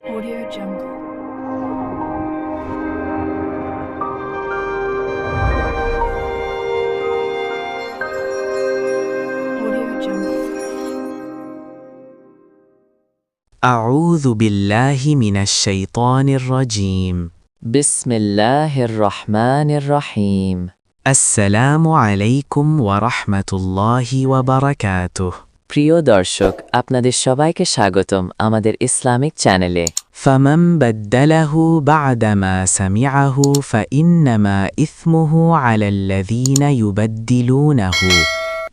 Audio Jungle. Audio Jungle. أعوذ بالله من الشيطان الرجيم. بسم الله الرحمن الرحيم السلام عليكم ورحمة الله وبركاته. প্রিয় দর্শক আপনাদের সবাইকে স্বাগতম আমাদের ইসলামিক চ্যানেলে فمن بدله بعدما سمعه فإنما إثمه على الذين يبدلونه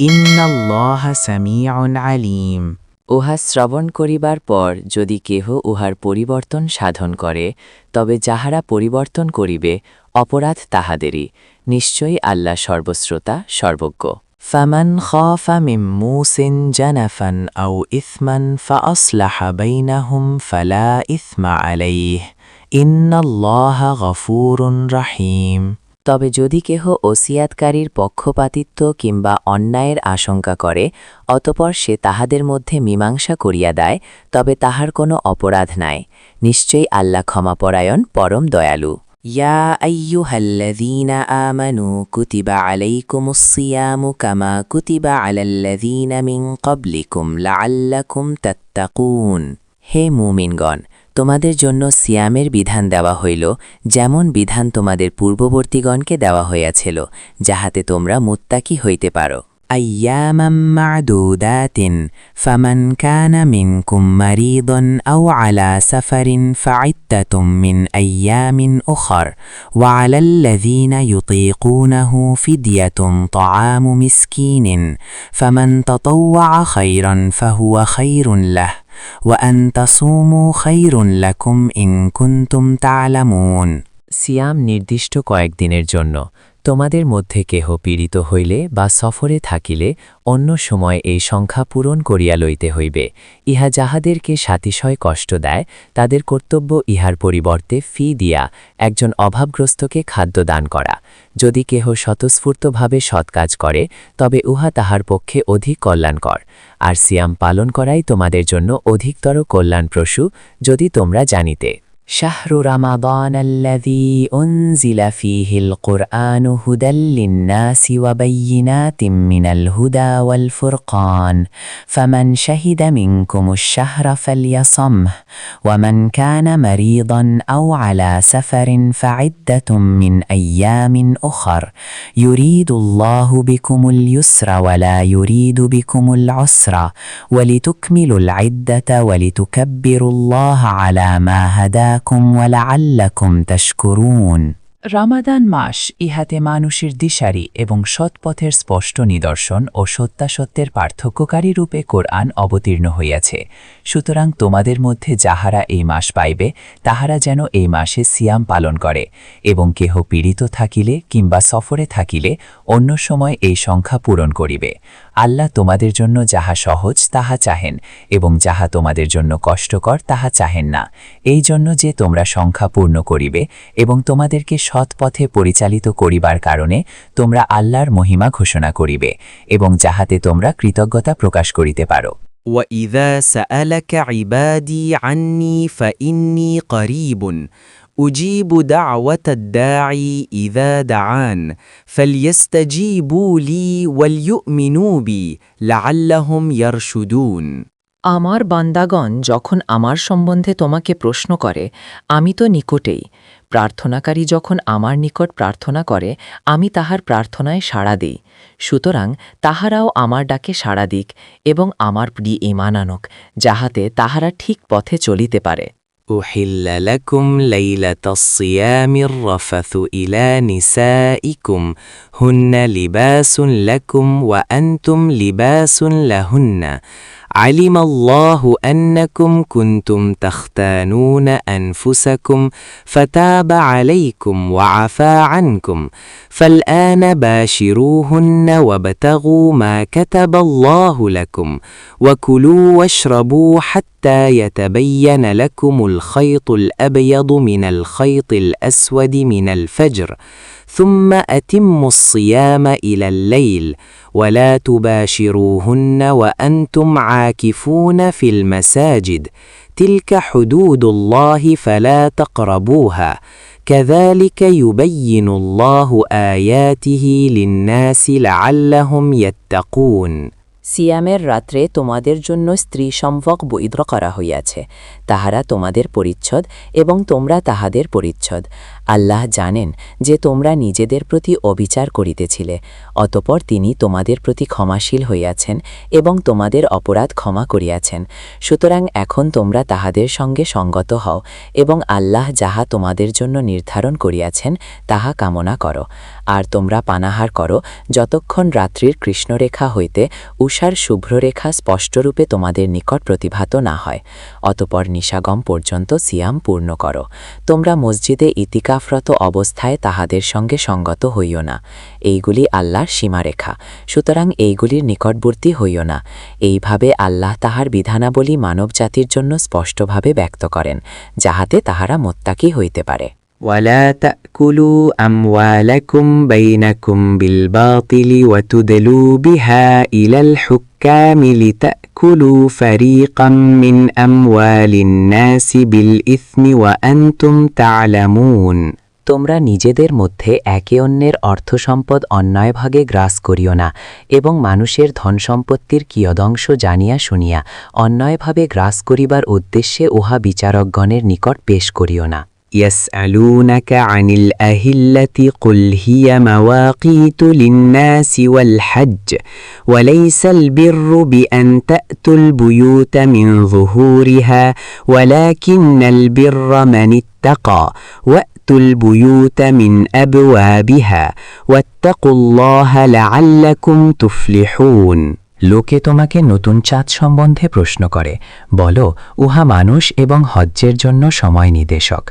إن الله سميع عليم. উহা শ্রবণ করিবার পর যদি কেহ উহার পরিবর্তন সাধন করে তবে যাহারা পরিবর্তন করিবে অপরাধ তাহাদেরই নিশ্চয়ই আল্লাহ সর্বশ্রোতা সর্বজ্ঞ فمن خاف من موص جنفا أو إثما فأصلح بينهم فلا إثم عليه إن الله غفور رحيم তবে যদি কেহ ওসিয়াতকারীর পক্ষপাতিত্ব কিংবা অন্যায়ের আশঙ্কা করে অতপর সে তাহাদের মধ্যে মীমাংসা করিয়া দেয় তবে তাহার কোনো অপরাধ নাই নিশ্চয়ই আল্লাহ ক্ষমাপরায়ণ পরম দয়ালু ইয়া আইয়ুহাল্লাযীনা আমানু কুতিবা আলাইকুমুস সিয়ামু কামা কুতিবা আলাল্লাযীনা মিন ক্বাবলিকুম লাআল্লাকুম তাত্তাকুন হে মুমিনগণ তোমাদের জন্য সিয়ামের বিধান দেওয়া হইল যেমন বিধান তোমাদের পূর্ববর্তীগণকে দেওয়া হইয়াছিল যাহাতে তোমরা মুত্তাকি হইতে পারো আইয়ামাম মা'দুদাতিন ফামান কানা মিনকুম মারিদান আও আলা সাফারিন ফা'iদ্দাতুম মিন আইয়ামিন উখর ওয়া আলাল্লাযীনা ইউতীকুনাহু ফিদয়াতুন তা'আমু মিসকিনিন ফামান তাতাওয়া খায়রান ফাহুয়া খায়রুন লাহু وأن تصوموا خير لكم إن كنتم تعلمون সিয়াম নির্দিষ্ট কয়েকদিনের জন্য তোমাদের মধ্যে কেহ পীড়িত হইলে বা সফরে থাকিলে অন্য সময় এই সংখ্যা পূরণ করিয়া লইতে হইবে ইহা যাহাদেরকে সাতিশয় কষ্ট দেয় তাদের কর্তব্য ইহার পরিবর্তে ফি দিয়া একজন অভাবগ্রস্তকে খাদ্য দান করা যদি কেহ স্বতঃস্ফূর্তভাবে সৎকাজ করে তবে উহা তাহার পক্ষে অধিক কল্যাণকর আর সিয়াম পালন করাই তোমাদের জন্য অধিকতর কল্যাণপ্রসূ যদি তোমরা জানিতে شهر رمضان الذي أنزل فيه القرآن هدى للناس وبينات من الهدى والفرقان فمن شهد منكم الشهر فليصمه ومن كان مريضا أو على سفر فعدة من أيام أخر يريد الله بكم اليسر ولا يريد بكم العسر ولتكملوا العدة ولتكبروا الله على ما هداكم ওয়ালাআল্লাকুম তাশকুরুন রামাদান মাস ইহাতে মানুষের দিশারি এবং সৎপথের স্পষ্ট নিদর্শন ও সত্যাসত্যের পার্থক্যকারী রূপে কোরআন অবতীর্ণ হইয়াছে সুতরাং তোমাদের মধ্যে যাহারা এই মাস পাইবে তাহারা যেন এই মাসে সিয়াম পালন করে এবং কেহ পীড়িত থাকিলে কিংবা সফরে থাকিলে অন্য সময় এই সংখ্যা পূরণ করিবে আল্লাহ তোমাদের জন্য যাহা সহজ তাহা চাহেন এবং যাহা তোমাদের জন্য কষ্টকর তাহা চাহেন না এই জন্য যে তোমরা সংখ্যা পূর্ণ করিবে এবং তোমাদেরকে সৎ পথে পরিচালিত করিবার কারণে তোমরা আল্লাহর মহিমা ঘোষণা করিবে এবং যাহাতে তোমরা কৃতজ্ঞতা প্রকাশ করিতে পারো وإذا سألك عبادي عني فإني قريب أجيب دعوة الداعي إذا دعان فليستجيبوا لي وليؤمنوا بي لعلهم يرشدون আমার বান্দাগণ যখন আমার সম্বন্ধে তোমাকে প্রশ্ন করে আমি তো নিকটেই প্রার্থনাকারী যখন আমার নিকট প্রার্থনা করে আমি তাহার প্রার্থনায় সাড়া দিই সুতরাং তাহারাও আমার ডাকে সাড়া দিক এবং আমার প্রিয় ঈমান আনুক যাহাতে তাহারা ঠিক পথে চলিতে পারে أحل لكم ليلة الصيام الرفث إلى نسائكم هن لباس لكم وأنتم لباس لهن علم الله أنكم كنتم تختانون أنفسكم فتاب عليكم وعفى عنكم فالآن باشروهن وابتغوا ما كتب الله لكم وكلوا واشربوا حتى يتبين لكم الخيط الأبيض من الخيط الأسود من الفجر ثم أتموا الصيام إلى الليل ولا تباشروهن وأنتم عاكفون في المساجد تلك حدود الله فلا تقربوها كذلك يبين الله آياته للناس لعلهم يتقون সিয়ামের রাত্রে তোমাদের জন্য স্ত্রী সম্ভক বৈধ করা হইয়াছে, তাহারা তোমাদের পরিচ্ছদ এবং তোমরা তাহাদের পরিচ্ছদ। আল্লাহ জানেন যে তোমরা নিজেদের প্রতি অবিচার করিতেছিলে, অতপর তিনি তোমাদের প্রতি ক্ষমাশীল হইয়াছেন এবং তোমাদের অপরাধ ক্ষমা করিয়াছেন। সুতরাং এখন তোমরা তাহাদের সঙ্গে সঙ্গত হও এবং আল্লাহ যাহা তোমাদের জন্য নির্ধারণ করিয়াছেন তাহা কামনা করো। আর তোমরা পানাহার করো যতক্ষণ রাত্রির কৃষ্ণরেখা হইতে উষার শুভ্ররেখা স্পষ্টরূপে তোমাদের নিকট প্রতিভাত না হয়, অতপর নিশাগম পর্যন্ত সিয়াম পূর্ণ করো। তোমরা মসজিদে ইতিকাফরত অবস্থায় তাহাদের সঙ্গে সঙ্গত হইও না, এইগুলি আল্লাহর সীমারেখা, সুতরাং এইগুলির নিকটবর্তী হইও না। এইভাবে আল্লাহ তাহার বিধানাবলী মানবজাতির জন্য স্পষ্টভাবে ব্যক্ত করেন, যাহাতে তাহারা মোত্তাকি হইতে পারে। ولا تأكلوا أموالكم بينكم بالباطل وتدلوا بها إلى الحكام لتأكلوا فريقا من أموال الناس بالإثم وأنتم تعلمون তোমরা নিজেদের মধ্যে একে অন্যের অর্থসম্পদ অন্যায়ভাগে গ্রাস করিও না এবং মানুষের ধনসম্পত্তির কিয়দংশ জানিয়া শুনিয়া অন্যায়ভাবে গ্রাস করিবার উদ্দেশ্যে উহা বিচারকগণের নিকট পেশ করিও না। يسألونك عن الأهلة قل هي مواقيت للناس والحج وليس البر بأن تأتوا البيوت من ظهورها ولكن البر من اتقى وأتوا البيوت من أبوابها واتقوا الله لعلكم تفلحون লোকে তোমাকে নতুন চাঁদ সম্বন্ধে প্রশ্ন করে, বলো উহা মানুষ এবং হজ্জের জন্য সময় নির্দেশক।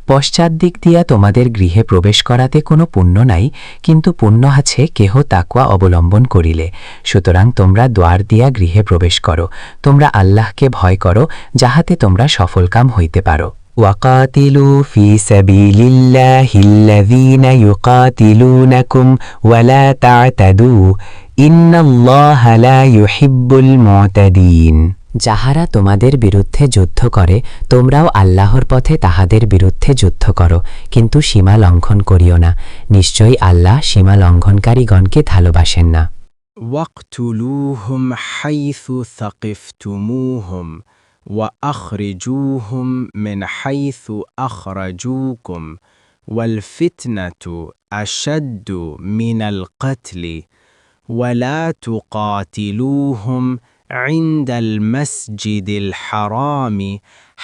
পশ্চাৎ দিক দিয়া তোমাদের গৃহে প্রবেশ করাতে কোনো পুণ্য নাই, কিন্তু পুণ্য আছে কেহ তাকওয়া অবলম্বন করিলে। সুতরাং তোমরা দ্বার দিয়া গৃহে প্রবেশ করো, তোমরা আল্লাহকে ভয় করো, যাহাতে তোমরা সফলকাম হইতে পারো। وقاتلوا في سبيل الله الذين يقاتلونكم ولا تعتدوا إن الله لا يحب المعتدين যাহারা তোমাদের বিরুদ্ধে যুদ্ধ করে তোমরাও আল্লাহর পথে তাহাদের বিরুদ্ধে যুদ্ধ করো, কিন্তু সীমা লঙ্ঘন করিও না, নিশ্চয়ই আল্লাহ সীমা লঙ্ঘনকারীগণকে ভালোবাসেন না। واقتلوهم حيث ثقفتموهم وأخرجوهم من حيث أخرجوكم والفتنة أشد من القتل ولا تقاتلوهم عند المسجد الحرام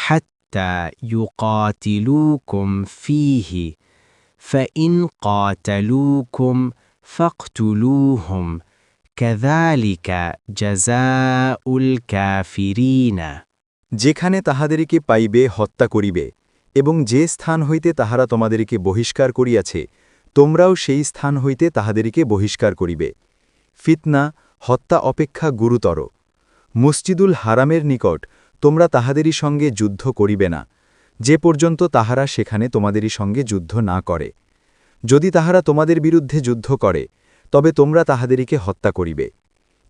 حتى يقاتلوكم فيه فإن قاتلوكم فاقتلوهم كذلك جزاء الكافرين যেখানে তাহাদেরকে পাইবে হত্যা করিবে, এবং যে স্থান হইতে তাহারা তোমাদেরকে বহিষ্কার করিয়াছে তোমরাও সেই স্থান হইতে তাহাদেরকে বহিষ্কার করিবে। ফিতনা হত্যা অপেক্ষা গুরুতর। মসজিদুল হারামের নিকট তোমরা তাহাদেরই সঙ্গে যুদ্ধ করিবে না, যে পর্যন্ত তাহারা সেখানে তোমাদেরই সঙ্গে যুদ্ধ না করে। যদি তাহারা তোমাদের বিরুদ্ধে যুদ্ধ করে তবে তোমরা তাহাদেরকে হত্যা করিবে।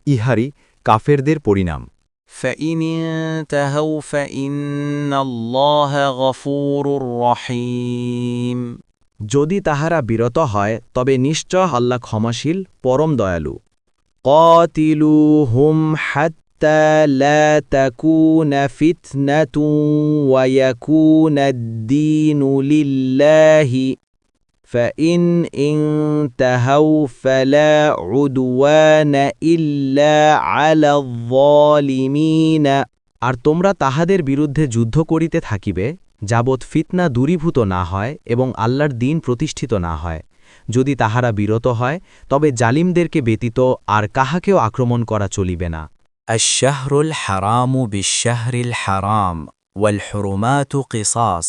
ইহারি কাফেরদের পরিণাম। فإن انتهوا فإن الله غفور رحيم যদি তাহারা বিরত হয় তবে নিশ্চয় আল্লাহ ক্ষমাশীল পরম দয়ালু। قاتلوهم حتى لا تكون فتنة ويكون الدين لله فإن انتهوا فلا عدوان إلا على الظالمين আর তোমরা তাহাদের বিরুদ্ধে যুদ্ধ করিতে থাকিবে যাবৎ ফিতনা দূরীভূত না হয় এবং আল্লাহর দ্বীন প্রতিষ্ঠিত না হয়। যদি তাহারা বিরত হয় তবে জালিমদেরকে ব্যতীত আর কাহাকেও আক্রমণ করা চলিবে না। الشهر الحرام بالشهر الحرام والحرمات قصاص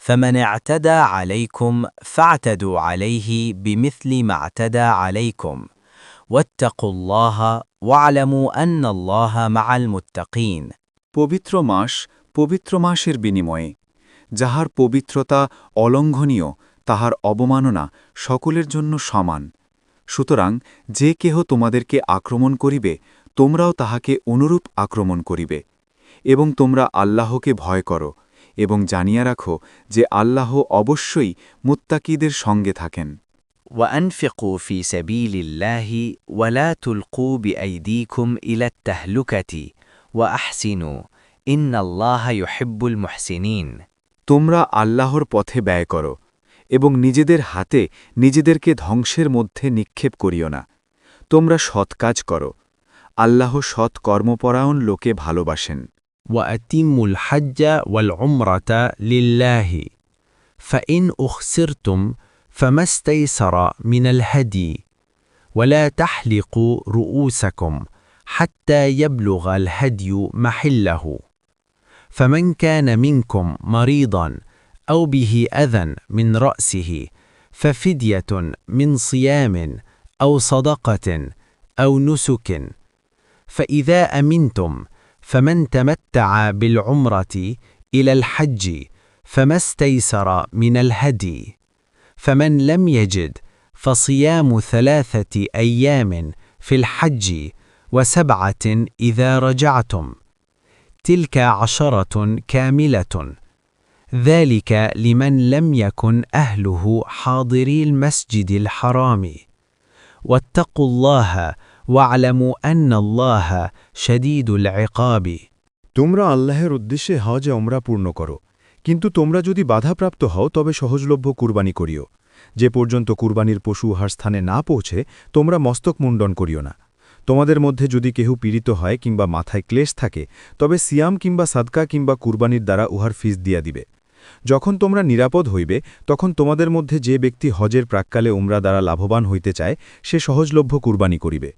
فمن اعتدى عليكم فاعتدوا عليه بمثل ما اعتدى عليكم واتقوا الله واعلموا أن الله مع المتقين পবিত্র মাস পবিত্র মাসের বিনিময়ে, যাহার পবিত্রতা অলঙ্ঘনীয় তাহার অবমাননা সকলের জন্য সমান। সুতরাং যে কেহ তোমাদেরকে আক্রমণ করিবে তোমরাও তাহাকে অনুরূপ আক্রমণ করিবে। এবং তোমরা আল্লাহকে ভয় করো এবং জানিয়া রাখো যে আল্লাহ অবশ্যই মুত্তাকিদের সঙ্গে থাকেন। وأنفقوا في سبيل الله ولا تلقوا بأيديكم إلى التهلكة وأحسنوا إن الله يحب المحسنين তোমরা আল্লাহর পথে ব্যয় করো এবং নিজেদের হাতে নিজেদেরকে ধ্বংসের মধ্যে নিক্ষেপ করিও না। তোমরা সৎ কাজ করো, আল্লাহ সৎ কর্মপরায়ণ লোকে ভালোবাসেন। وأتموا الحج والعمرة لله فإن أخسرتم فما استيسر من الهدي ولا تحلقوا رؤوسكم حتى يبلغ الهدي محله فمن كان منكم مريضا أو به أذى من رأسه ففدية من صيام أو صدقة أو نسك فإذا أمنتم فمن تمتع بالعمرة إلى الحج فما استيسر من الهدي فمن لم يجد فصيام 3 أيام في الحج و7 إذا رجعتم تلك 10 كاملة ذلك لمن لم يكن أهله حاضري المسجد الحرام واتقوا الله واعلموا أن الله شديد العقاب তোমরা আল্লাহর উদ্দেশ্যে হজ ওমরা পূর্ণ করো, কিন্তু তোমরা যদি বাধাপ্রাপ্ত হও তবে সহজলভ্য কুরবানি করিও। যে পর্যন্ত কুরবানির পশু উহার স্থানে না পৌঁছে তোমরা মস্তক মুন্ডন করিও না। তোমাদের মধ্যে যদি কেহ পীড়িত হয় কিংবা মাথায় ক্লেশ থাকে তবে সিয়াম কিংবা সাদকা কিংবা কুরবানির দ্বারা উহার ফিস দিয়া দিবে। যখন তোমরা নিরাপদ হইবে তখন তোমাদের মধ্যে যে ব্যক্তি হজের প্রাক্কালে উমরা দ্বারা লাভবান হইতে চায় সে সহজলভ্য কুরবানি করিবে।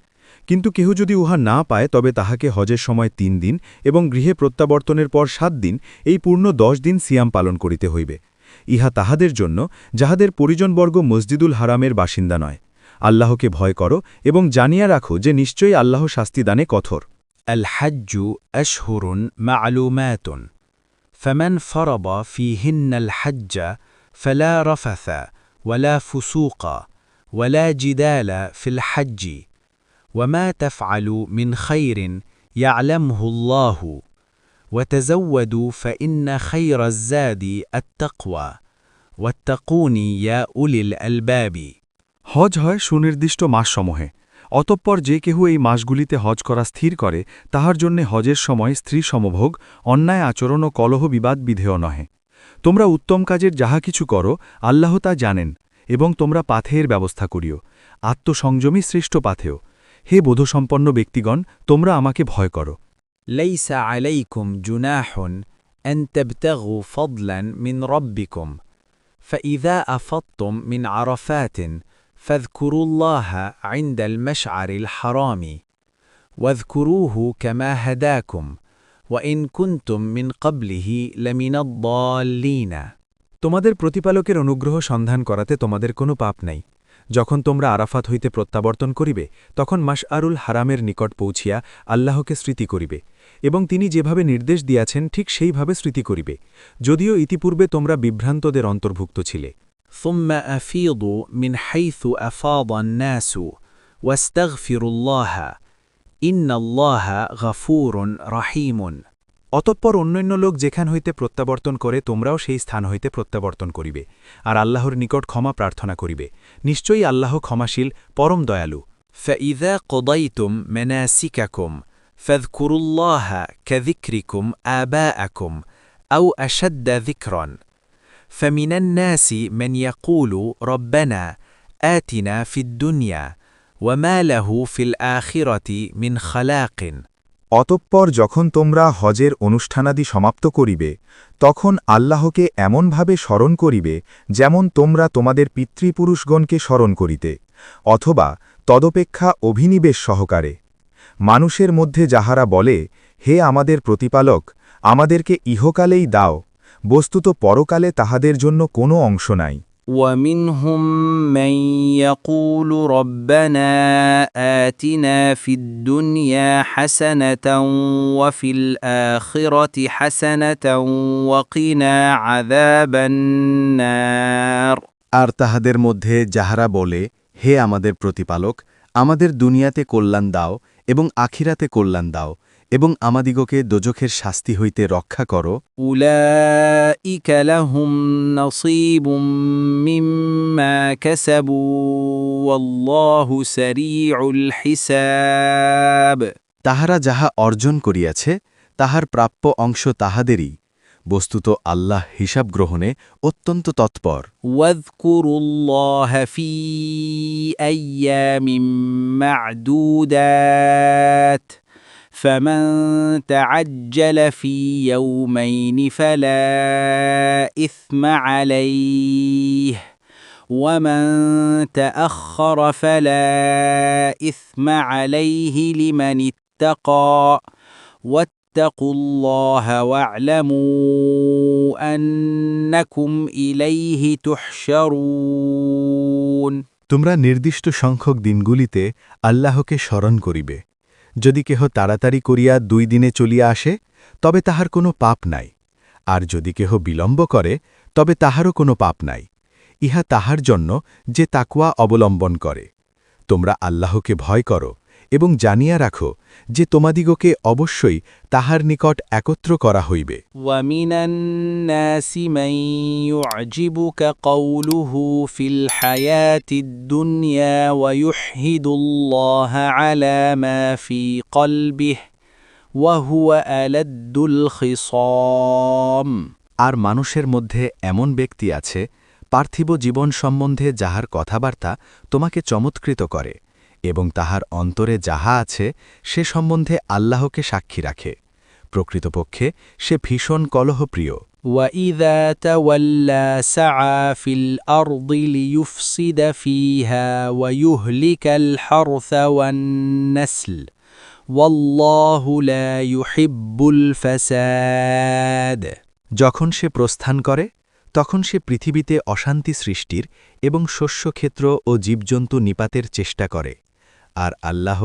কিন্তু কেহ যদি উহা না পায় তবে তাহাকে হজের সময় 3 দিন এবং গৃহে প্রত্যাবর্তনের পর 7 দিন এই পূর্ণ 10 দিন সিয়াম পালন করিতে হইবে। ইহা তাহাদের জন্য যাহাদের পরিজনবর্গ মসজিদুল হারামের বাসিন্দা নয়। আল্লাহকে ভয় করো এবং জানিয়া রাখো যে নিশ্চয়ই আল্লাহ শাস্তিদানে কঠোর। الحج أشهر معلومات فمن فرض فيهن الحج فلا رفث ولا فسوق ولا جدال في الحج وما تفعلوا من خير يعلمه الله وتزودوا فإن خير الزاد التقوى واتقوني يا أولي الألباب হজ হয় সুনির্দিষ্ট মাসসমূহে। অতঃপর যে কেহ এই মাসগুলিতে হজ করা স্থির করে তাহার জন্যে হজের সময় স্ত্রী সমভোগ, অন্যায় আচরণ ও কলহ বিবাদ বিধেয় নহে। তোমরা উত্তম কাজের যাহা কিছু করো আল্লাহ তা জানেন এবং তোমরা পাথেয়ের ব্যবস্থা করিও। আত্মসংযমী শ্রেষ্ঠ পাথেয়। হে বোধসম্পন্ন ব্যক্তিগণ, তোমরা আমাকে ভয় করো। ليس عليكم جناح أن تبتغوا فضلا من ربكم فإذا أفضتم من عرفات فاذكروا الله عند المشعر الحرام واذكروه كما هداكم وإن كنتم من قبله لمن الضالين তোমাদের প্রতিপালকের অনুগ্রহ সন্ধান করাতে তোমাদের কোনো পাপ নাই। যখন তোমরা আরাফাত হইতে প্রত্যাবর্তন করিবে তখন মাশআরুল হারামের নিকট পৌঁছিয়া আল্লাহকে স্মৃতি করিবে এবং তিনি যেভাবে নির্দেশ দিয়াছেন ঠিক সেইভাবে স্মৃতি করিবে, যদিও ইতিপূর্বে তোমরা বিভ্রান্তদের অন্তর্ভুক্ত ছিলে। ثم أفيضوا من حيث أفاض الناس واستغفروا الله إن الله غفور رحيم অতঃপর অন্যান্য লোক যেখান হইতে প্রত্যাবর্তন করে তোমরাও সেই স্থান হইতে প্রত্যাবর্তন করিবে আর আল্লাহর নিকট ক্ষমা প্রার্থনা করিবে। নিশ্চয়ই আল্লাহ ক্ষমাশীল, পরম দয়ালু। فإذا قضيتم مناسككم فاذكروا الله كذكركم آباءكم أو أشد ذكرا فمن الناس من يقول ربنا آتنا في الدنيا وما له في الآخرة من خلاق অতঃপর যখন তোমরা হজের অনুষ্ঠানাদি সমাপ্ত করিবে তখন আল্লাহকে এমনভাবে স্মরণ করিবে যেমন তোমরা তোমাদের পিতৃপুরুষগণকে স্মরণ করিতে, অথবা তদপেক্ষা অভিনিবেশ সহকারে। মানুষের মধ্যে যাহারা বলে, হে আমাদের প্রতিপালক, আমাদেরকে ইহকালেই দাও, বস্তুত পরকালে তাহাদের জন্য কোনো অংশ নাই। ومنهم من يقول ربنا آتنا في الدنيا حسنة وفي الآخرة حسنة وقنا عذاب النار আর তাহাদের মধ্যে যাহারা বলে, হে আমাদের প্রতিপালক, আমাদের দুনিয়াতে কল্যাণ দাও এবং আখিরাতে কল্যাণ দাও এবং আমাদিগকে দোজখের শাস্তি হইতে রক্ষা করো। أولئك لهم نصيب مما كسبوا والله سريع الحساب তাহারা যাহা অর্জন করিয়াছে তাহার প্রাপ্য অংশ তাহাদেরই, বস্তুত আল্লাহ হিসাব গ্রহণে অত্যন্ত তৎপর। واذكروا الله في أيام معدودات فمن تعجل في يومين فلا إثم عليه ومن تأخر فلا إثم عليه لمن اتقى واتقوا الله واعلموا أنكم إليه تحشرون তোমরা নির্দিষ্ট সংখ্যক দিনগুলিতে আল্লাহকে স্মরণ করিবে। যদি কেহ তাড়াতাড়ি করিয়া 2 দিনে চলিয়া আসে তবে তাহার কোনো পাপ নাই, আর যদি কেহ বিলম্ব করে তবে তাহারও কোনো পাপ নাই। ইহা তাহার জন্য যে তাকওয়া অবলম্বন করে। তোমরা আল্লাহকে ভয় করো এবং জানিয়া রাখো যে তোমাদিগকে অবশ্যই তাহার নিকট একত্র করা হইবে। ومن الناس من يعجبك قوله في الحياة الدنيا ويشهد الله على ما في قلبه وهو ألد الخصام আর মানুষের মধ্যে এমন ব্যক্তি আছে পার্থিব জীবন সম্বন্ধে যাহার কথাবার্তা তোমাকে চমৎকৃত করে এবং তাহার অন্তরে যাহা আছে সে সম্বন্ধে আল্লাহকে সাক্ষী রাখে। প্রকৃতপক্ষে সে ভীষণ কলহপ্রিয়। وإذا تولى سعى في الأرض ليفسد فيها ويهلك الحرث والنسل والله لا يحب الفساد যখন সে প্রস্থান করে তখন সে পৃথিবীতে অশান্তি সৃষ্টির এবং শস্যক্ষেত্র ও জীবজন্তু নিপাতের চেষ্টা করে, আর আল্লাহ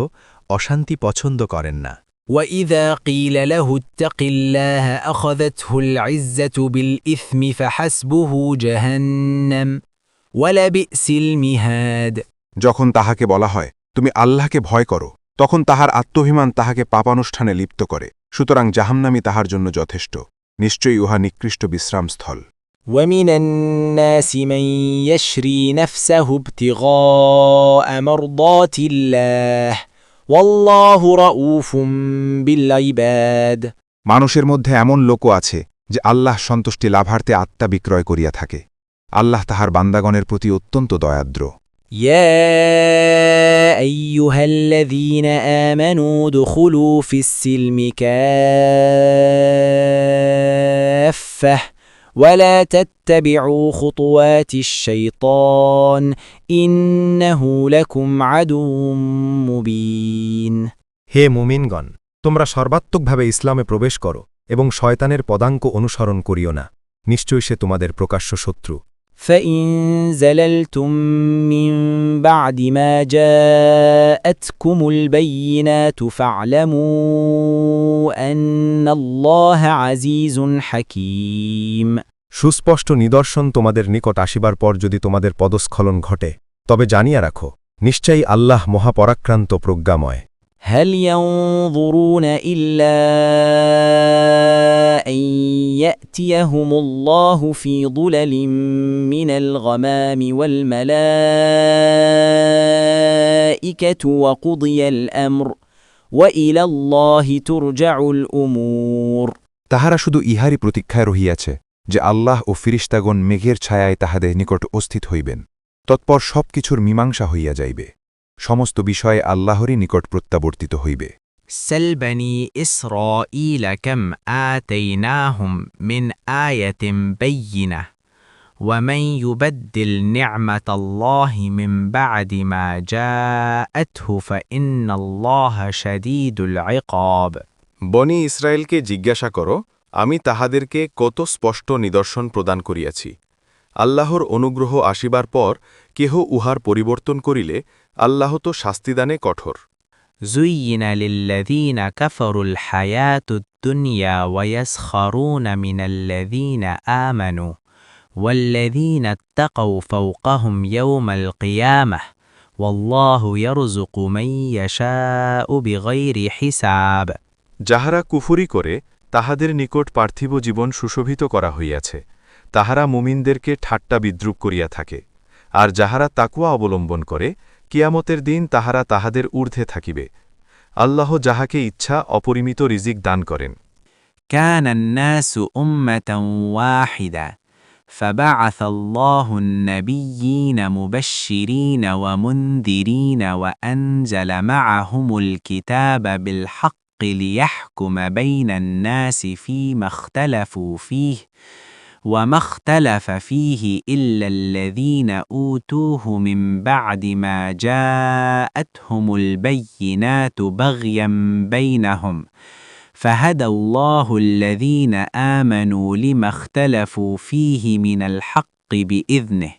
অশান্তি পছন্দ করেন না। وإذا قيل له اتق الله أخذته العزة بالإثم فحسبه جهنم ولبئس المهاد যখন তাহাকে বলা হয় তুমি আল্লাহকে ভয় করো, তখন তাহার আত্মভিমান তাহাকে পাপানুষ্ঠানে লিপ্ত করে, সুতরাং জাহান্নামী তাহার জন্য যথেষ্ট, নিশ্চয়ই উহা নিকৃষ্ট বিশ্রামস্থল। ومن الناس من يشري نفسه ابتغاء مرضات الله والله رؤوف بالعباد মানুষের মধ্যে এমন লোকও আছে যে আল্লাহ সন্তুষ্টি লাভার্থে আত্মা বিক্রয় করিয়া থাকে। আল্লাহ তাহার বান্দাগণের প্রতি অত্যন্ত দয়াদ্র। يا أيها الذين آمنوا ادخلوا في السلم كافة ولا تتبعوا خطوات الشيطان إنه لكم عدو مبين হে মুমিনগণ, তোমরা সর্বাত্মকভাবে ইসলামে প্রবেশ করো এবং শয়তানের পদাঙ্ক অনুসরণ করিও না, নিশ্চয়ই সে তোমাদের প্রকাশ্য শত্রু। فإن زللتم من بعد ما جاءتكم البينات فاعلموا أن الله عزيز حكيم সুস্পষ্ট নিদর্শন তোমাদের নিকট আসিবার পর যদি তোমাদের পদস্খলন ঘটে তবে জানিয়া রাখো, নিশ্চয়ই আল্লাহ মহাপরাক্রান্ত প্রজ্ঞাময়। هل ينظرون إلا أن يأتيهم الله في ظلل من الغمام والملائكة وقضي الأمر وإلى الله ترجع الأمور তাহারা শুধু ইহারই প্রতীক্ষায় রহিয়াছে যে আল্লাহ ও ফিরিস্তাগণ মেঘের ছায়ায় তাহাদের নিকট উপস্থিত হইবেন, তৎপর সব কিছুর মীমাংসা হইয়া যাইবে, সমস্ত বিষয়ে আল্লাহরই নিকট প্রত্যাবর্তিত হইবে। سل بني إسرائيل كم آتيناهم من آية بينة ومن يبدل نعمة الله من بعد ما جاءته فإن الله شديد العقاب বনি ইসরায়েলকে জিজ্ঞাসা করো, আমি তাহাদেরকে কত স্পষ্ট নিদর্শন প্রদান করিয়াছি। আল্লাহর অনুগ্রহ আসিবার পর কেহ উহার পরিবর্তন করিলে আল্লাহ তো শাস্তিদানে কঠোর। زين للذين كفروا الحياة الدنيا ويسخرون من الذين آمنوا والذين اتقوا فوقهم يوم القيامة والله يرزق من يشاء بغير حساب যাহারা কুফরি করে তাহাদের নিকট পার্থিব জীবন সুশোভিত করা হইয়াছে, তাহারা মুমিনদেরকে ঠাট্টা বিদ্রুপ করিয়া থাকে। আর যাহারা তাকওয়া অবলম্বন করে কিয়ামতের দিন তাহারা তাহাদের ঊর্ধ্বে থাকিবে। আল্লাহ যাহাকে ইচ্ছা অপরিমিত রিজিক দান করেন। كان الناس أمة واحدة فبعث الله النبيين مبشرين ومنذرين وأنزل معهم الكتاب بالحق ليحكم بين الناس فيما اختلفوا فيه وما اختلف فيه إلا الذين أوتوه من بعد ما جاءتهم البينات بغيا بينهم فهدى الله الذين آمنوا لما اختلفوا فيه من الحق بإذنه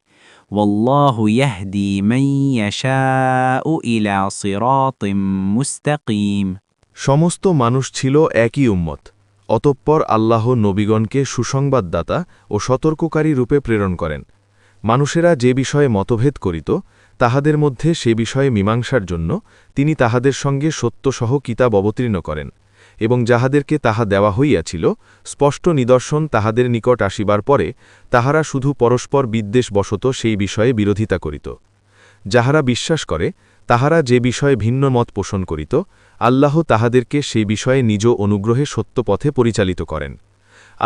والله يهدي من يشاء إلى صراط مستقيم সমস্ত মানুষ ছিল একই উম্মত। অতঃপর আল্লাহ নবীগণকে সুসংবাদদাতা ও সতর্ককারী রূপে প্রেরণ করেন। মানুষেরা যে বিষয়ে মতভেদ করিত তাহাদের মধ্যে সে বিষয়ে মীমাংসার জন্য তিনি তাহাদের সঙ্গে সত্যসহ কিতাব অবতীর্ণ করেন, এবং যাহাদেরকে তাহা দেওয়া হইয়াছিল স্পষ্ট নিদর্শন তাহাদের নিকট আসিবার পরে তাহারা শুধু পরস্পর বিদ্বেষবশত সেই বিষয়ে বিরোধিতা করিত। যাহারা বিশ্বাস করে তাহারা যে বিষয়ে ভিন্ন মত পোষণ করিত আল্লাহ তাহাদেরকে সেই বিষয়ে নিজ অনুগ্রহে সত্য পথে পরিচালিত করেন।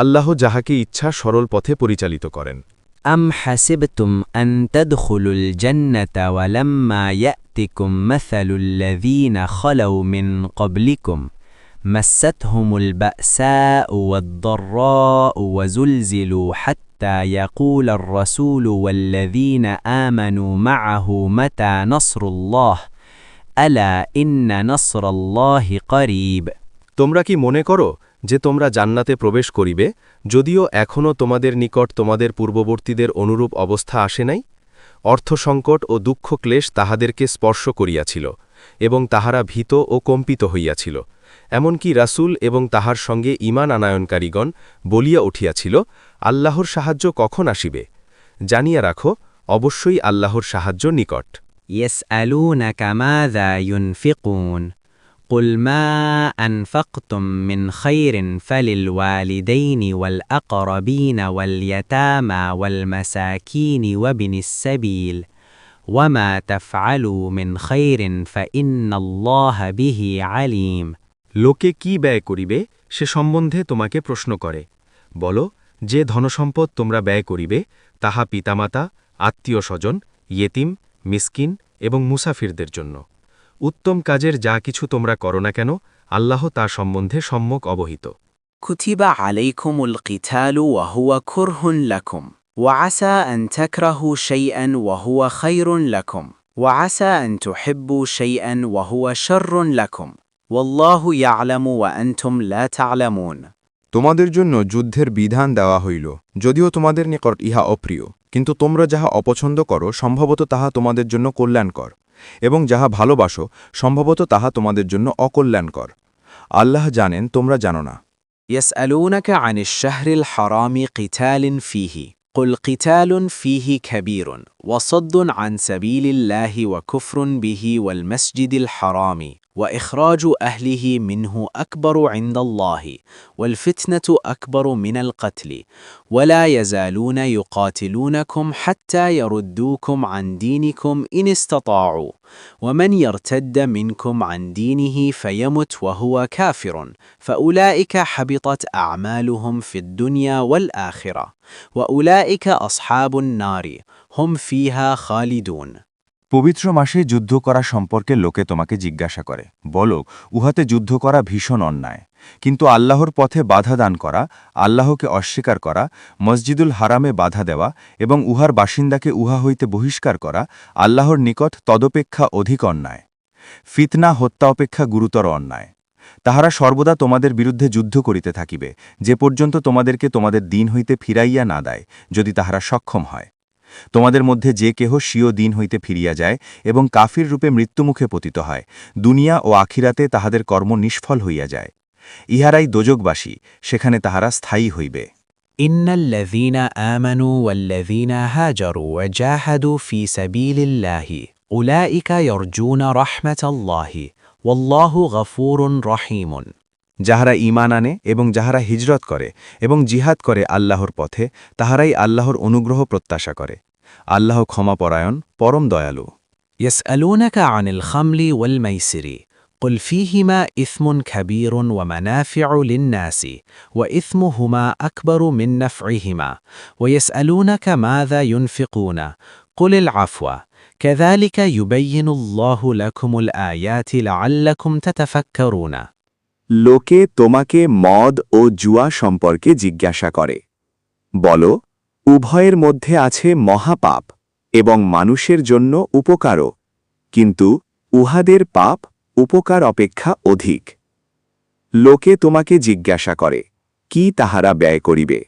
আল্লাহ যাহাকে ইচ্ছা সরল পথে পরিচালিত করেন। أم حسبتم أن تدخلوا الجنة ولما يأتكم مثل الذين خلوا من قبلكم مستهم البأساء والضراء وزلزلوا حتى يقول الرسول والذين آمنوا معه متى نصر الله ألا إن نصر الله قريب তোমরা কি মনে করো যে তোমরা জান্নাতে প্রবেশ করিবে, যদিও এখনও তোমাদের নিকট তোমাদের পূর্ববর্তীদের অনুরূপ অবস্থা আসে নাই? অর্থসংকট ও দুঃখ ক্লেশ তাহাদেরকে স্পর্শ করিয়াছিল এবং তাহারা ভীত ও কম্পিত হইয়াছিল। এমনকি রাসূল এবং তাহার সঙ্গে ঈমান আনায়নকারীগণ বলিয়া উঠিয়াছিল, আল্লাহর সাহায্য কখন আসিবে? জানিয়া রাখো, অবশ্যই আল্লাহর সাহায্য নিকট। يسألونك ماذا ينفقون قل ما أنفقتم من خير فللوالدين والأقربين واليتامى والمساكين وابن السبيل وما تفعلوا من خير فإن الله به عليم লোকে কি ব্যয় করিবে সে সম্বন্ধে তোমাকে প্রশ্ন করে। বলো, যে ধনসম্পদ তোমরা ব্যয় করিবে তাহা পিতামাতা, আত্মীয় স্বজন, ইয়েতিম, মিসকিন এবং মুসাফিরদের জন্য। উত্তম কাজের যা কিছু তোমরা করো না কেন আল্লাহ তা সম্বন্ধে সম্যক অবহিত। كتب عليكم القتال وهو كره لكم وعسى أن تكرهوا شيئا وهو خير لكم وعسى أن تحبوا شيئا وهو شر لكم والله يعلم وأنتم لا تعلمون তোমাদের জন্য যুদ্ধের বিধান দেওয়া হইল, যদিও তোমাদের নিকট ইহা অপ্রিয়, কিন্তু তোমরা যাহা অপছন্দ করো সম্ভবত তাহা তোমাদের জন্য কল্যাণকর, এবং যাহা ভালোবাসো সম্ভবত তাহা তোমাদের জন্য অকল্যাণকর। আল্লাহ জানেন, তোমরা জানো না। يسألونك عن الشهر الحرام قتال فيه قل قتال فيه كبير وصد عن سبيل الله وكفر به والمسجد الحرام وإخراج أهله منه أكبر عند الله والفتنة أكبر من القتل ولا يزالون يقاتلونكم حتى يردوكم عن دينكم إن استطاعوا ومن يرتد منكم عن دينه فيمت وهو كافر فأولئك حبطت أعمالهم في الدنيا والآخرة وأولئك أصحاب النار هم فيها خالدون পবিত্র মাসে যুদ্ধ করা সম্পর্কে লোকে তোমাকে জিজ্ঞাসা করে, বলো, উহাতে যুদ্ধ করা ভীষণ অন্যায়, কিন্তু আল্লাহর পথে বাধা দান করা, আল্লাহকে অস্বীকার করা, মসজিদুল হারামে বাধা দেওয়া এবং উহার বাসিন্দাকে উহা হইতে বহিষ্কার করা আল্লাহর নিকট তদপেক্ষা অধিক অন্যায়। ফিতনা হত্যা অপেক্ষা গুরুতর অন্যায়। তাহারা সর্বদা তোমাদের বিরুদ্ধে যুদ্ধ করিতে থাকিবে, যে পর্যন্ত তোমাদেরকে তোমাদের দিন হইতে ফিরাইয়া না দেয়, যদি তাহারা সক্ষম হয়। তোমাদের মধ্যে যে কেহ স্বীয় দিন হইতে ফিরিয়া যায় এবং কাফির রূপে মৃত্যুমুখে পতিত হয়, দুনিয়া ও আখিরাতে তাহাদের কর্ম নিষ্ফল হইয়া যায়। ইহারাই দোজকবাসী, সেখানে তাহারা স্থায়ী হইবে। إن الذين آمنوا والذين هاجروا وجاهدوا في سبيل الله أولئك يرجون رحمة الله والله غفور رحيم যাহারা ঈমান আনে এবং যাহারা হিজরত করে এবং জিহাদ করে আল্লাহর পথে তাহারাই আল্লাহর অনুগ্রহ প্রত্যাশা করে আল্লাহ ক্ষমাপরায়ণ পরম দয়ালু يسألونك عن الخمر والميسر قل فيهما إثم كبير ومنافع للناس وإثمهما أكبر من نفعهما ويسألونك ماذا ينفقون قل العفو كذلك يبين الله لكم الآيات لعلكم تتفكرون লোকে তোমাকে মদ ও জুয়া সম্পর্কে জিজ্ঞাসা করে বলো উভয়ের মধ্যে আছে মহাপাপ এবং মানুষের জন্য উপকারও কিন্তু উহাদের পাপ উপকার অপেক্ষা অধিক লোকে তোমাকে জিজ্ঞাসা করে কি তাহারা ব্যয় করিবে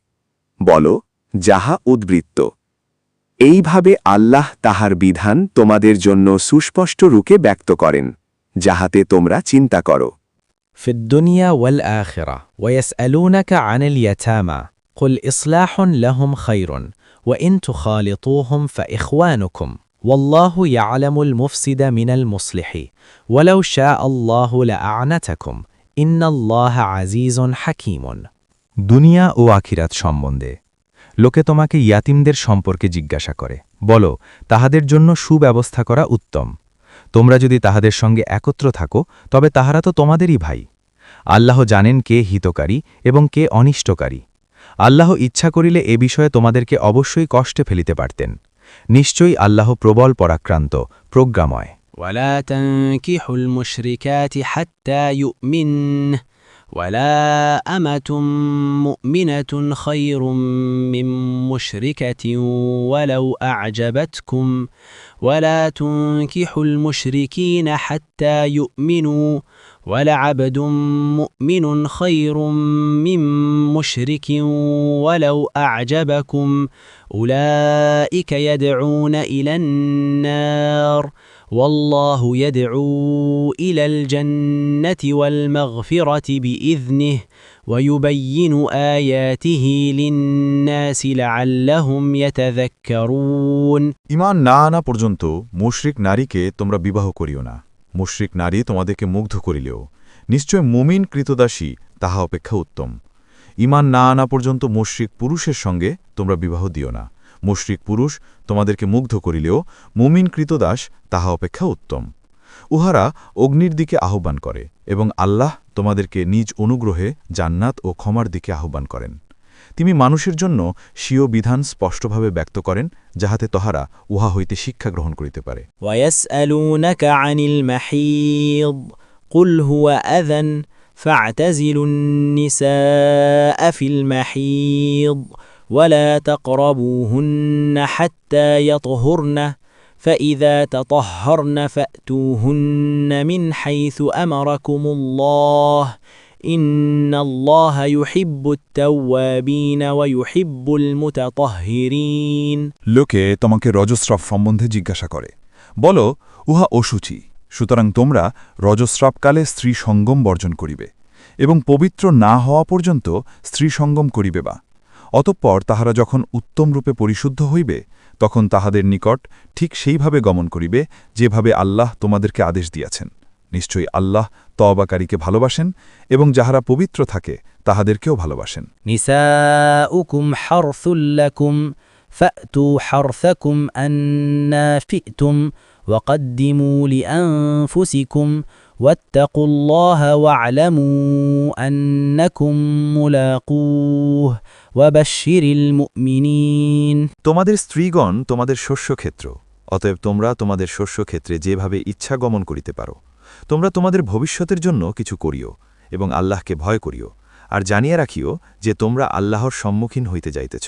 বলো যাহা উদ্বৃত্ত এইভাবে আল্লাহ তাহার বিধান তোমাদের জন্য সুস্পষ্ট রূপে ব্যক্ত করেন যাহাতে তোমরা চিন্তা করো في الدنيا والآخرة ويسألونك عن اليتامى قل إصلاح لهم خير وإن تخالطوهم فإخوانكم والله يعلم المفسد من المصلح ولو شاء الله لأعنتكم إن الله عزيز حكيم দুনিয়া ও আখিরাত সম্বন্ধে লোকে তোমাকে ইয়াতিমদের সম্পর্কে জিজ্ঞাসা করে বলো তাহাদের জন্য সুব্যবস্থা করা উত্তম তোমরা যদি তাহাদের সঙ্গে একত্র থাকো তবে তাহারা তো তোমাদেরই ভাই আল্লাহ জানেন কে হিতকারী এবং কে অনিষ্টকারী আল্লাহ ইচ্ছা করিলে এ বিষয়ে তোমাদেরকে অবশ্যই কষ্টে ফেলিতে পারতেন নিশ্চয়ই আল্লাহ প্রবল পরাক্রান্ত প্রজ্ঞাময় ولا تنكحوا المشركات حتى يؤمن ولا أمة مؤمنة خير من مشركة ولو أعجبتكم ولا تنكحوا المشركين حتى يؤمنوا ولعبد مؤمن خير من مشرك ولو أعجبكم أولئك يدعون إلى النار والله يدعو إلى الجنة والمغفرة بإذنه ويبين آياته للناس لعلهم يتذكرون ঈমান না আনা পর্যন্ত মুশরিক নারীকে তোমরা বিবাহ করিও না মুশরিক নারী তোমাদেরকে মুগ্ধ করিলেও নিশ্চয় মুমিন কৃতদাসী তাহা অপেক্ষা উত্তম ঈমান না আনা পর্যন্ত মুশরিক পুরুষের সঙ্গে তোমরা বিবাহ দিও না মুশরিক পুরুষ তোমাদেরকে মুগ্ধ করিলেও মুমিন কৃতদাস তাহা অপেক্ষা উত্তম উহারা অগ্নির দিকে আহ্বান করে এবং আল্লাহ তোমাদেরকে নিজ অনুগ্রহে জান্নাত ও ক্ষমার দিকে আহ্বান করেন তিনি মানুষের জন্য স্বীয় বিধান স্পষ্টভাবে ব্যক্ত করেন যাহাতে তাহারা উহা হইতে শিক্ষা গ্রহণ করিতে পারে ويسألونك عن المحيض قل هو أذى فاعتزلوا النساء في المحيض ولا تقربوهن حتى يطهرن فإذا تطهرن فأتوهن من حيث أمركم الله إن الله يحب التوابين ويحب المتطهرين লোকে তোমাকে রজস্রাব সম্বন্ধে জিজ্ঞাসা করে বলো উহা অসুচি সুতরাং তোমরা রজস্রাবকালে স্ত্রী সঙ্গম বর্জন করিবে এবং পবিত্র না হওয়া পর্যন্ত স্ত্রী সঙ্গম করিবে বা অতঃপর তাহারা যখন উত্তমরূপে পরিশুদ্ধ হইবে তখন তাহাদের নিকট ঠিক সেইভাবে গমন করিবে যেভাবে আল্লাহ তোমাদেরকে আদেশ দিয়াছেন নিশ্চয়ই আল্লাহ তওবাকারীকে ভালোবাসেন এবং যাহারা পবিত্র থাকে তাহাদেরকেও ভালোবাসেন نساؤكم حرث لكم فأتوا حرثكم أنا شئتم وقدموا لأنفسكم واتقوا الله واعلموا أنكم ملاقوه وبشر المؤمنين তোমাদের স্ত্রীগণ তোমাদের শস্যক্ষেত্র অতএব তোমরা তোমাদের শস্যক্ষেত্রে যেভাবে ইচ্ছা গমন করিতে পারো তোমরা তোমাদের ভবিষ্যতের জন্য কিছু করিও এবং আল্লাহকে ভয় করিও আর জানিয়া রাখিও যে তোমরা আল্লাহর সম্মুখীন হইতে যাইতেছ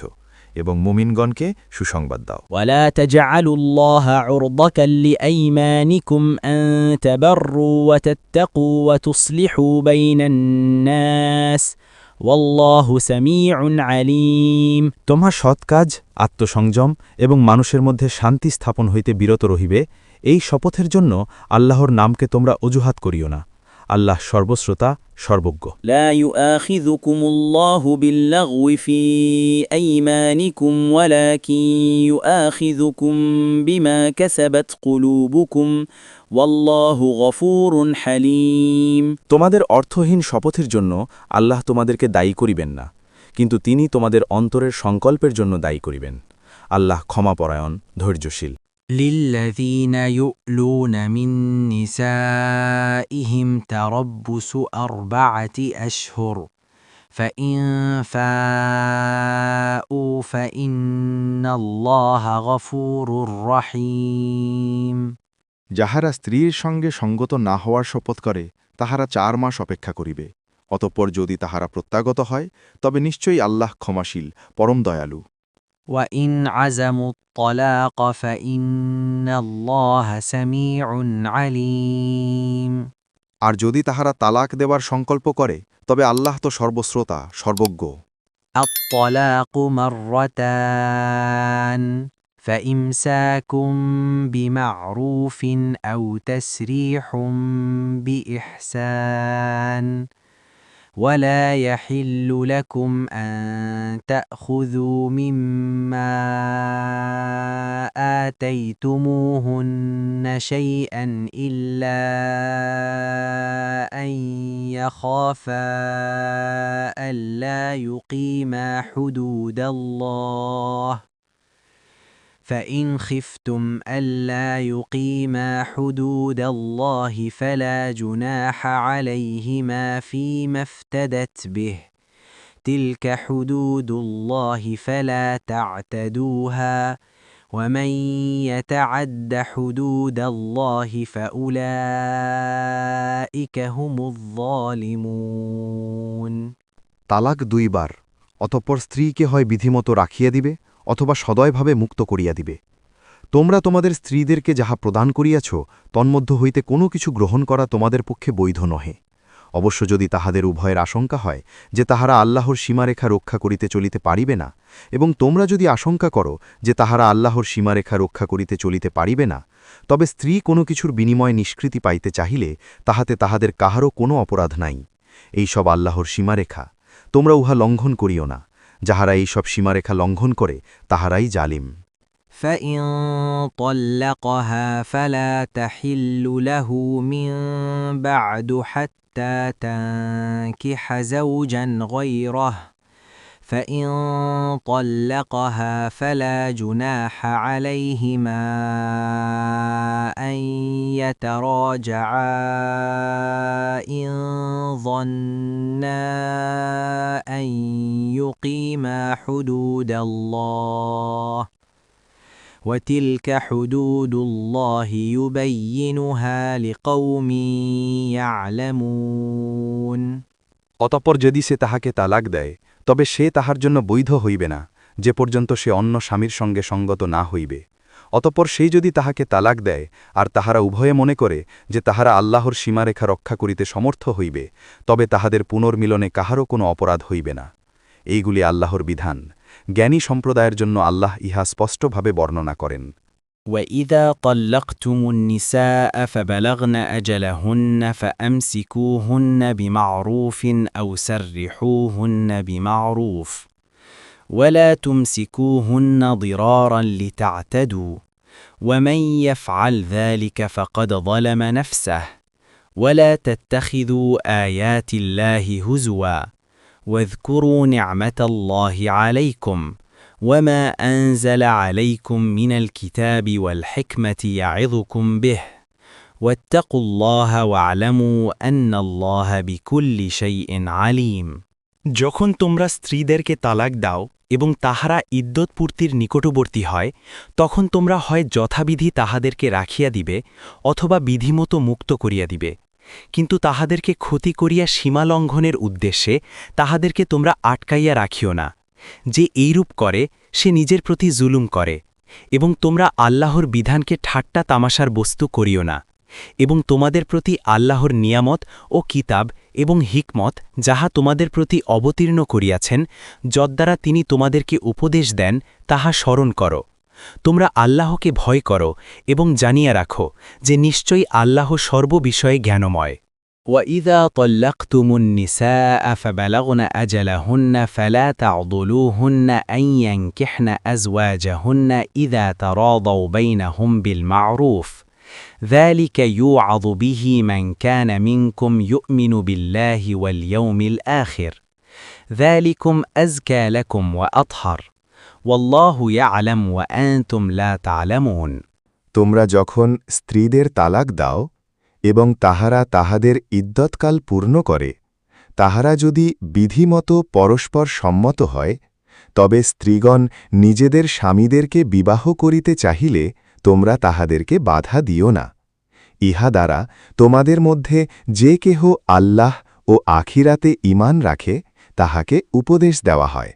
এবং মুমিনগণকে সুসংবাদ দাও ولا تجعلوا الله عرضة لأيمانكم أن تبروا وتتقوا وتصلحوا بين الناس والله سميع عليم তোমার সৎ কাজ আত্মসংযম এবং মানুষের মধ্যে শান্তি স্থাপন হইতে বিরত রহিবে এই শপথের জন্য আল্লাহর নামকে তোমরা অজুহাত করিও না আল্লাহ সর্বশ্রোতা সর্বজ্ঞ لا يؤاخذكم الله باللغو في أيمانكم ولكن يؤاخذكم بما كسبت قلوبكم والله غفور حليم তোমাদের অর্থহীন শপথের জন্য আল্লাহ তোমাদেরকে দায়ী করিবেন না, কিন্তু তিনি তোমাদের অন্তরের সংকল্পের জন্য দায়ী করিবেন। আল্লাহ ক্ষমাপরায়ণ ধৈর্যশীল। للذين يؤلون من نسائهم تربص 4 أشهر فإن فاءوا فإن الله غفور رحيم যাহারা স্ত্রীর সঙ্গে সঙ্গত না হওয়ার শপথ করে তাহারা 4 মাস অপেক্ষা করিবে। অতঃপর যদি তাহারা প্রত্যাগত হয় তবে নিশ্চয়ই আল্লাহ ক্ষমাশীল পরম দয়ালু। وإن عزموا الطلاق فإن الله سميع عليم আর যদি তাহারা তালাক দেবার সংকল্প করে তবে আল্লাহ তো সর্বশ্রোতা সর্বজ্ঞ। الطلاق مرتان فإمساك بمعروف أو تسريح بإحسان ولا يحل لكم أن تأخذوا مما آتيتموهن شيئا إلا أن يخافا ألا يقيما حدود الله فإن خفتم ألا يقيما حدود الله فلا جناح عليهما فيما افتدت به تلك حدود الله فلا تعتدوها ومن يتعد حدود الله فأولئك هم الظالمون তালাক 2 বার, অতঃপর স্ত্রীকে হয় বিধিমতো রাখিয়া দিবে অথবা সদয়ভাবে মুক্ত করিয়া দিবে। তোমরা তোমাদের স্ত্রীদেরকে যাহা প্রদান করিয়াছ তন্মধ্য হইতে কোনো কিছু গ্রহণ করা তোমাদের পক্ষে বৈধ নহে। অবশ্য যদি তাহাদের উভয়ের আশঙ্কা হয় যে তাহারা আল্লাহর সীমারেখা রক্ষা করিতে চলিতে পারিবে না, এবং তোমরা যদি আশঙ্কা করো যে তাহারা আল্লাহর সীমারেখা রক্ষা করিতে চলিতে পারিবে না, তবে স্ত্রী কোনো কিছুর বিনিময়ে নিষ্কৃতি পাইতে চাহিলে তাহাতে তাহাদের কাহারও কোনো অপরাধ নাই। এই সব আল্লাহর সীমারেখা, তোমরা উহা লঙ্ঘন করিও না। যাহারা এই সব সীমারেখা লঙ্ঘন করে তাহারাই জালিম। فإن طلقها فلا تحل له من بعد حتى تنكح زوجا غيره فإن طلقها فلا جناح عليهما أن يتراجعا إن ظنا أن يقيما حدود الله وتلك حدود الله يبينها لقوم يعلمون অতঃপর যদি সে তাহাকে তালাক দেয় তবে সে তাহার জন্য বৈধ হইবে না যে পর্যন্ত সে অন্য স্বামীর সঙ্গে সঙ্গত না হইবে। অতঃপর সেই যদি তাহাকে তালাক দেয় আর তাহারা উভয়ে মনে করে যে তাহারা আল্লাহর সীমারেখা রক্ষা করিতে সমর্থ হইবে, তবে তাহাদের পুনর্মিলনে কাহারও কোনো অপরাধ হইবে না। এইগুলি আল্লাহর বিধান। জ্ঞানী সম্প্রদায়ের জন্য আল্লাহ ইহা স্পষ্টভাবে বর্ণনা করেন। وإذا طلقتم النساء فبلغن أجلهن فأمسكوهن بمعروف أو سرحوهن بمعروف ولا تمسكوهن ضرارا لتعتدوا ومن يفعل ذلك فقد ظلم نفسه ولا تتخذوا آيات الله هزوا واذكروا نعمة الله عليكم وما أنزل عليكم من الكتاب والحكمة يعظكم به واتقوا الله واعلموا أن الله بكل شيء عليم যখন তোমরা স্ত্রীদেরকে তালাক দাও এবং তাহারা ইদ্যত পূর্তির নিকটবর্তী হয়, তখন তোমরা হয় যথাবিধি তাহাদেরকে রাখিয়া দিবে অথবা বিধিমতো মুক্ত করিয়া দিবে, কিন্তু তাহাদেরকে ক্ষতি করিয়া সীমালঙ্ঘনের উদ্দেশ্যে তাহাদেরকে তোমরা আটকাইয়া রাখিও না। যে এইরূপ করে সে নিজের প্রতি জুলুম করে। এবং তোমরা আল্লাহর বিধানকে ঠাট্টা তামাশার বস্তু করিও না। এবং তোমাদের প্রতি আল্লাহর নিয়ামত ও কিতাব এবং হিকমত যাহা তোমাদের প্রতি অবতীর্ণ করিয়াছেন, যদ্বারা তিনি তোমাদেরকে উপদেশ দেন, তাহা স্মরণ করো। তোমরা আল্লাহকে ভয় করো এবং জানিয়া রাখো যে নিশ্চয়ই আল্লাহ সর্ববিষয়ে জ্ঞানময়। وإذا طلقتم النساء فبلغن أجلهن فلا تعضلوهن أن ينكحن أزواجهن إذا تراضوا بينهم بالمعروف ذلك يوعظ به من كان منكم يؤمن بالله واليوم الآخر ذلكم أزكى لكم وأطهر والله يعلم وأنتم لا تعلمون তোমরা যখন স্ত্রীদের তালাক দাও এবং তাহারা তাহাদের ইদ্যৎকাল পূর্ণ করে তাহারা যদি বিধিমতো পরস্পর সম্মত হয় তবে স্ত্রীগণ নিজেদের স্বামীদেরকে বিবাহ করিতে চাহিলে তোমরা তাহাদেরকে বাধা দিও না ইহা দ্বারা তোমাদের মধ্যে যে কেহ আল্লাহ ও আখিরাতে ঈমান রাখে তাহাকে উপদেশ দেওয়া হয়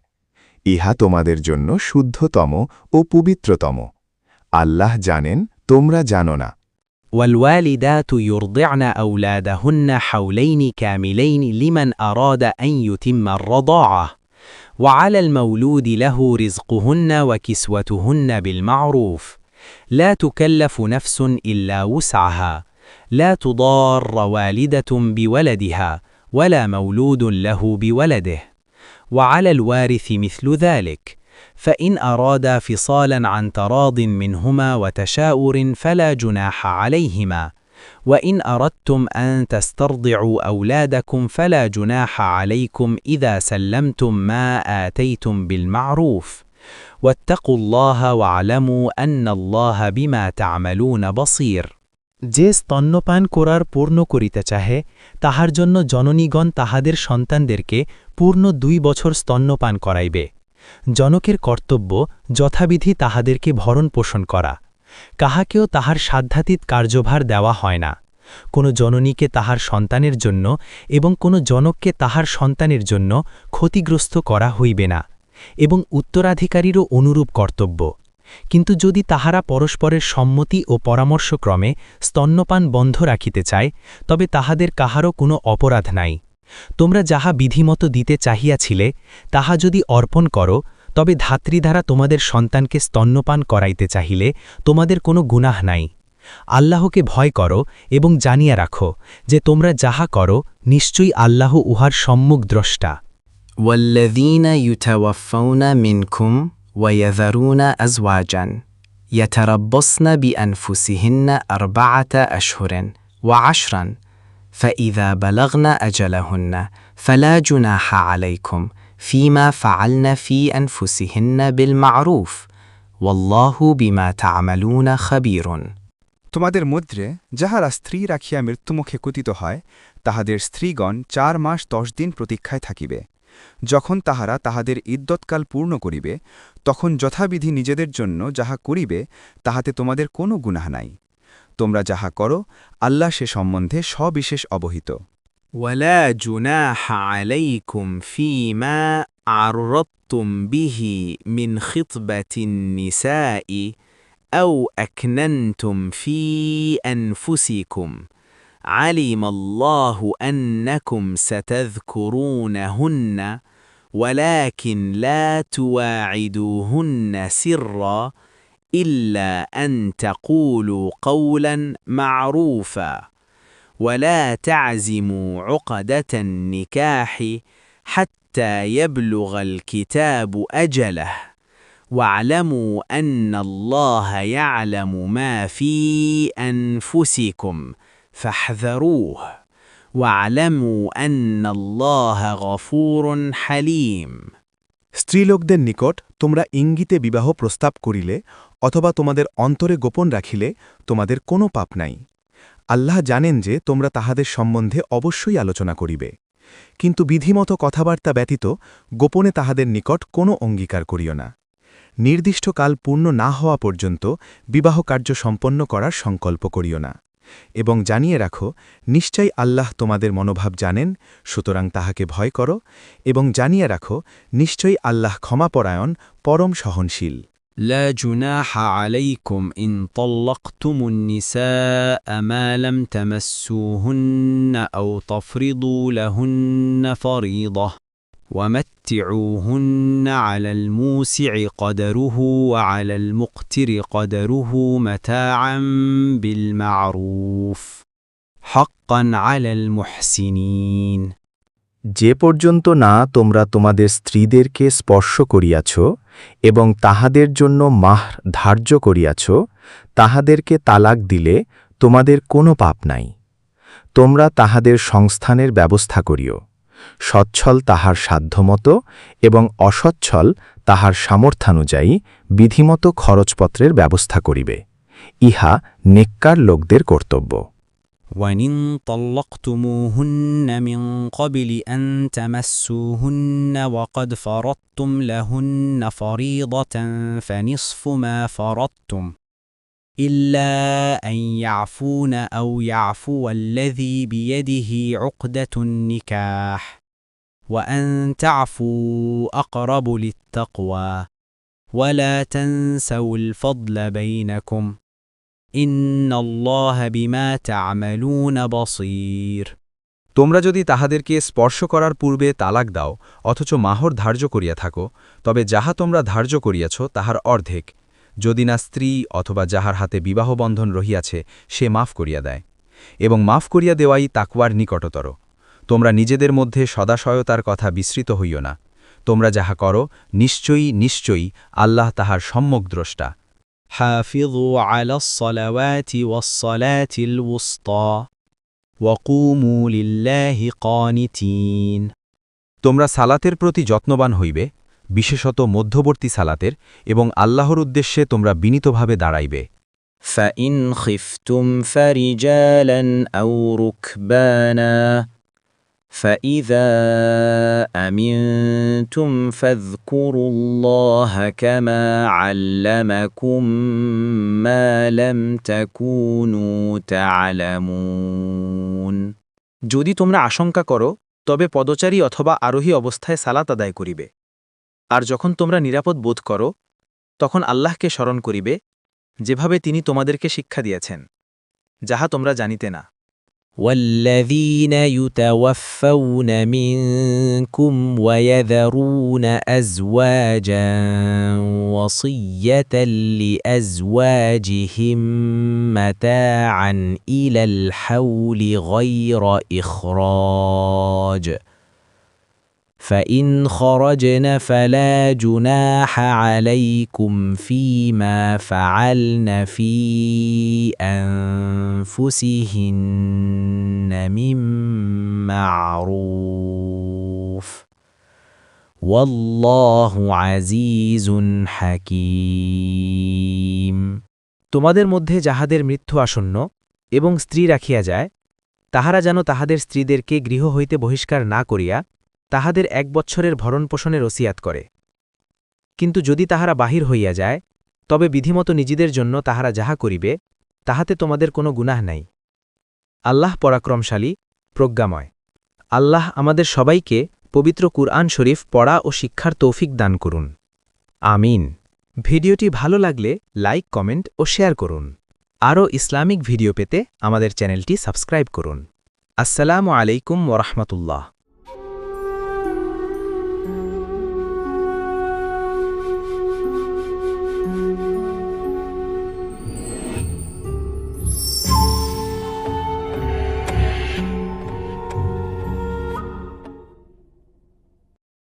ইহা তোমাদের জন্য শুদ্ধতম ও পবিত্রতম আল্লাহ জানেন তোমরা জানো না والوالدات يرضعن أولادهن حولين كاملين لمن أراد أن يتم الرضاعة وعلى المولود له رزقهن وكسوتهن بالمعروف لا تكلف نفس إلا وسعها لا تضار والدة بولدها ولا مولود له بولده وعلى الوارث مثل ذلك فإن أرادا فصالا عن تراض منهما وتشاور فلا جناح عليهما وإن أردتم أن تسترضعوا أولادكم فلا جناح عليكم إذا سلمتم ما آتيتم بالمعروف واتقوا الله واعلموا أن الله بما تعملون بصير যে স্তন্যপান করার পূর্ণ করিতে চাহে তাহার জন্য জননীগণ তাহাদের সন্তানদেরকে পূর্ণ 2 বছর স্তন্যপান করাইবে জনকের কর্তব্য যথাবিধি তাহাদেরকে ভরণ পোষণ করা কাহাকেও তাহার সাধ্যাতীত কার্যভার দেওয়া হয় না কোনো জননীকে তাহার সন্তানের জন্য এবং কোনো জনককে তাহার সন্তানের জন্য ক্ষতিগ্রস্ত করা হইবে না এবং উত্তরাধিকারীরও অনুরূপ কর্তব্য কিন্তু যদি তাহারা পরস্পরের সম্মতি ও পরামর্শক্রমে স্তন্যপান বন্ধ রাখিতে চায় তবে তাহাদের কাহারও কোনো অপরাধ নাই তোমরা যাহা বিধিমতো দিতে চাহিয়াছিলে তাহা যদি অর্পণ করো তবে ধাত্রী দ্বারা তোমাদের সন্তানকে স্তন্যপান করাইতে চাহিলে তোমাদের কোনো গুনাহ নাই আল্লাহকে ভয় করো এবং জানিয়া রাখো যে তোমরা যাহা করো নিশ্চয়ই আল্লাহ উহার সম্মুখ দ্রষ্টা والذين يتوفون منكم ويذرون أزواجا يتربصن بأنفسهن 4 أشهر و10 فإذا بلغن أجلهن فلا جناح عليكم فيما فعلن في أنفسهن بالمعروف والله بما تعملون خبير তোমাদের মধ্যে যাহারা স্ত্রী রাখিয়া মৃত্যুমুখে কুতিত হয় তাহাদের স্ত্রীগণ 4 মাস 10 দিন প্রতীক্ষায় থাকিবে যখন তাহারা তাহাদের ইদ্যৎকাল পূর্ণ করিবে তখন যথাবিধি নিজেদের জন্য যাহা করিবে তাহাতে তোমাদের কোনো গুনাহ নাই তোমরা যাহা করো আল্লাহ সে সম্বন্ধে সবিশেষ অবহিত ولا جناح عليكم فيما عرضتم به من خطبة النساء أو أكننتم في أنفسكم علم الله أنكم ستذكرونهن ولكن لا تواعدوهن سرا إلا أن تقولوا قولا معروفا ولا تعزموا عقدة النكاح حتى يبلغ الكتاب أجله واعلموا أن الله يعلم ما في أنفسكم فاحذروه واعلموا أن الله غفور حليم স্ত্রীলোকদের নিকট তোমরা ইঙ্গিতে বিবাহ প্রস্তাব করিলে অথবা তোমাদের অন্তরে গোপন রাখিলে তোমাদের কোনো পাপ নাই আল্লাহ জানেন যে তোমরা তাহাদের সম্বন্ধে অবশ্যই আলোচনা করিবে কিন্তু বিধিমতো কথাবার্তা ব্যতীত গোপনে তাহাদের নিকট কোনো অঙ্গীকার করিও না নির্দিষ্ট কাল পূর্ণ না হওয়া পর্যন্ত বিবাহ কার্য সম্পন্ন করার সংকল্প করিও না এবং জানিয়ে রাখো নিশ্চয়ই আল্লাহ তোমাদের মনোভাব জানেন সুতরাং তাহাকে ভয় করো এবং জানিয়ে রাখো নিশ্চয়ই আল্লাহ ক্ষমাপরায়ণ পরম সহনশীল لا جناح عليكم إن طلقتم النساء ما لم تمسوهن أو تفرضوا لهن فريضة ومتعوهن على الموسع قدره وعلى المقتر قدره متاعا بالمعروف حقا على المحسنين যে পর্যন্ত না তোমরা তোমাদের স্ত্রীদেরকে স্পর্শ করিয়াছ এবং তাহাদের জন্য মাহর ধার্য করিয়াছ তাহাদেরকে তালাক দিলে তোমাদের কোনো পাপ নাই তোমরা তাহাদের সংস্থানের ব্যবস্থা করিও সচ্ছল তাহার সাধ্যমতো এবং অসচ্ছল তাহার সামর্থ্যানুযায়ী বিধিমতো খরচপত্রের ব্যবস্থা করিবে ইহা নেককার লোকদের কর্তব্য وَإِن طَلَّقْتُمُوهُنَّ مِن قَبْلِ أَن تَمَسُّوهُنَّ وَقَدْ فَرَضْتُمْ لَهُنَّ فَرِيضَةً فَنِصْفُ مَا فَرَضْتُمْ إِلَّا أَن يَعْفُونَ أَوْ يَعْفُوَ الَّذِي بِيَدِهِ عُقْدَةُ النِّكَاحِ وَأَن تَعْفُوا أَقْرَبُ لِلتَّقْوَى وَلَا تَنسَوْا الْفَضْلَ بَيْنَكُمْ ইন্নাল্লাহা বিমা তা'মালুন বসীর তোমরা যদি তাহাদেরকে স্পর্শ করার পূর্বে তালাক দাও অথচ মাহর ধার্য করিয়া থাকো তবে যাহা তোমরা ধার্য করিয়াছ তাহার অর্ধেক যদি না স্ত্রী অথবা যাহার হাতে বিবাহবন্ধন রহিয়াছে সে মাফ করিয়া দেয় এবং মাফ করিয়া দেওয়াই তাকওয়ার নিকটতর তোমরা নিজেদের মধ্যে সদাশয়তার কথা বিস্মৃত হইও না তোমরা যাহা করো নিশ্চয়ই নিশ্চয়ই আল্লাহ তাহার সম্যক দ্রষ্টা حافظوا على الصلوات والصلاة الوسطى وقوموا لله قانتين তোমরা সালাতের প্রতি যত্নবান হইবে বিশেষত মধ্যবর্তী সালাতের এবং আল্লাহর উদ্দেশ্যে তোমরা বিনীতভাবে দাঁড়াইবে فإن خفتم فرجالا أو ركبانا فإذا أمنتم فاذكروا الله كما علمكم ما لم تكونوا تعلمون যদি তোমরা আশঙ্কা করো তবে পদচারী অথবা আরোহী অবস্থায় সালাত আদায় করিবে আর যখন তোমরা নিরাপদ বোধ করো তখন আল্লাহকে স্মরণ করিবে যেভাবে তিনি তোমাদেরকে শিক্ষা দিয়েছেন যাহা তোমরা জানিতে না والذين يتوفون منكم ويذرون أزواجا وصية لأزواجهم متاعا إلى الحول غير إخراج فإن خرجن فلا جناح عليكم فيما فعلن في أنفسهن من معروف والله عزيز حكيم তোমাদের মধ্যে যাহাদের মৃত্যু আসন্ন এবং স্ত্রী রাখিয়া যায় তাহারা যেন তাহাদের স্ত্রীদেরকে গৃহ হইতে বহিষ্কার না করিয়া তাহাদের 1 বৎসরের ভরণপোষণের ওসিয়াত করে কিন্তু যদি তাহারা বাহির হইয়া যায় তবে বিধিমতো নিজেদের জন্য তাহারা যাহা করিবে তাহাতে তোমাদের কোনো গুনাহ নাই আল্লাহ পরাক্রমশালী প্রজ্ঞাময় আল্লাহ আমাদের সবাইকে পবিত্র কুরআন শরীফ পড়া ও শিক্ষার তৌফিক দান করুন আমিন ভিডিওটি ভালো লাগলে লাইক কমেন্ট ও শেয়ার করুন আরও ইসলামিক ভিডিও পেতে আমাদের চ্যানেলটি সাবস্ক্রাইব করুন আসসালামু আলাইকুম ওয়া রাহমাতুল্লাহ